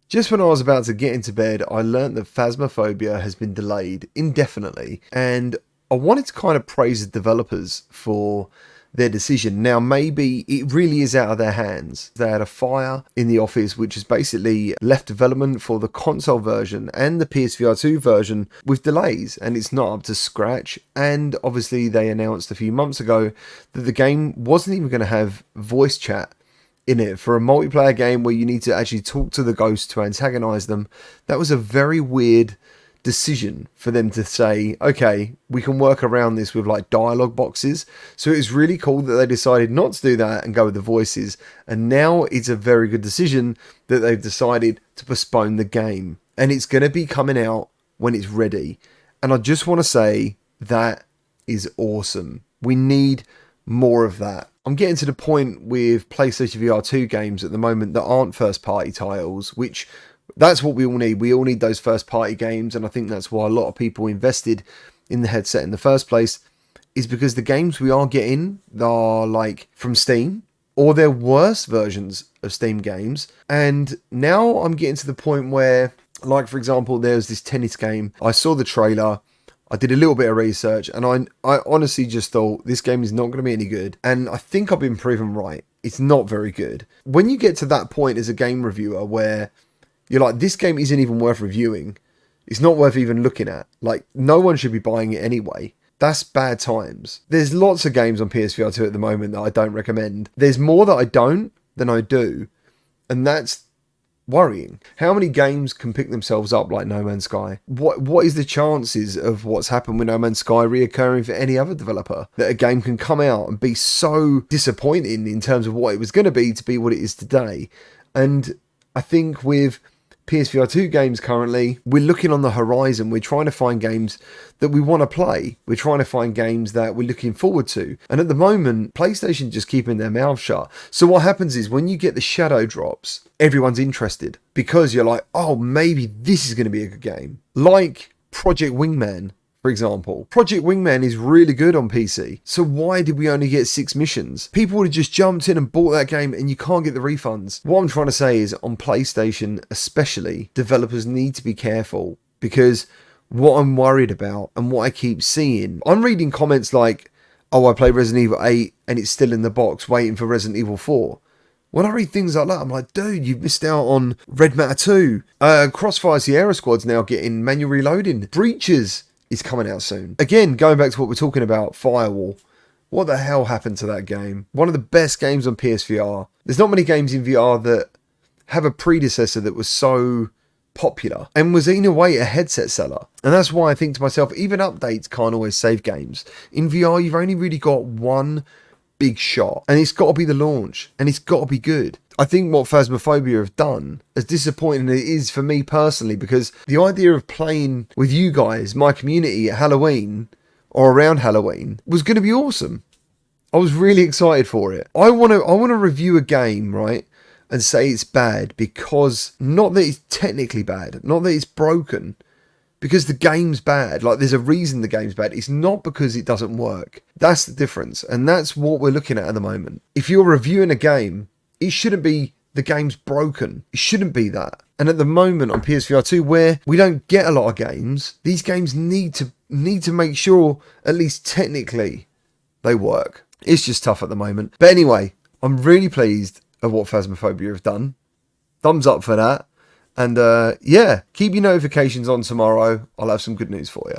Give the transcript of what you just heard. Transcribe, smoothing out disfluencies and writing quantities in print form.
Just when I was about to get into bed, I learnt that Phasmophobia has been delayed indefinitely, and I wanted to kind of praise the developers for their decision. Now, maybe it really is out of their hands. They had a fire in the office, which has basically left development for the console version and the PSVR2 version with delays, and it's not up to scratch. And obviously, they announced a few months ago that the game wasn't even going to have voice chat in it for a multiplayer game where you need to actually talk to the ghosts to antagonize them. That was a very weird decision for them to say, okay, we can work around this with like dialogue boxes. So it was really cool that they decided not to do that and go with the voices. And now it's a very good decision that they've decided to postpone the game. And it's going to be coming out when it's ready. And I just want to say that is awesome. We need more of that. I'm getting to the point with PlayStation VR2 games at the moment that aren't first party titles, which that's what we all need. We all need those first party games, and I think that's why a lot of people invested in the headset in the first place, is because the games we are getting are like from Steam, or they're worse versions of Steam games. And now I'm getting to the point where, like for example, there's this tennis game. I saw the trailer, I did a little bit of research, and I honestly just thought this game is not going to be any good. And I think I've been proven right. It's not very good. When you get to that point as a game reviewer where you're like, this game isn't even worth reviewing, it's not worth even looking at, like, no one should be buying it anyway, that's bad times. There's lots of games on PSVR2 at the moment that I don't recommend. There's more that I don't than I do, and that's worrying. How many games can pick themselves up like No Man's Sky? What is the chances of what's happened with No Man's Sky reoccurring for any other developer? That a game can come out and be so disappointing in terms of what it was going to be what it is today. And I think with PSVR2 games currently, we're looking on the horizon. We're trying to find games that we want to play. We're trying to find games that we're looking forward to. And at the moment, PlayStation just keeping their mouth shut. So what happens is when you get the shadow drops, everyone's interested because you're like, oh, maybe this is going to be a good game. Like Project Wingman, for example. Project Wingman is really good on PC. So why did we only get 6 missions? People would have just jumped in and bought that game and you can't get the refunds. What I'm trying to say is on PlayStation especially, developers need to be careful, because what I'm worried about and what I keep seeing, I'm reading comments like, oh, I play Resident Evil 8 and it's still in the box waiting for Resident Evil 4. When I read things like that, I'm like, dude, you've missed out on Red Matter 2. Crossfire Sierra Squad's now getting manual reloading. Breaches is coming out soon. Again, going back to what we're talking about, Firewall. What the hell happened to that game? One of the best games on PSVR. There's not many games in VR that have a predecessor that was so popular and was in a way a headset seller. And that's why I think to myself, even updates can't always save games. In VR, you've only really got one big shot, and it's got to be the launch, and it's got to be good. I think what Phasmophobia have done, as disappointing as it is for me personally, because the idea of playing with you guys, my community, at Halloween or around Halloween was going to be awesome. I was really excited for it. I want to review a game, right, and say it's bad because not that it's technically bad, not that it's broken, because the game's bad. Like, there's a reason the game's bad. It's not because it doesn't work. That's the difference, and that's what we're looking at the moment. If you're reviewing a game, it shouldn't be the game's broken. It shouldn't be that. And at the moment on PSVR2, where we don't get a lot of games, these games need to make sure, at least technically, they work. It's just tough at the moment. But anyway, I'm really pleased at what Phasmophobia have done. Thumbs up for that. And yeah, keep your notifications on tomorrow. I'll have some good news for you.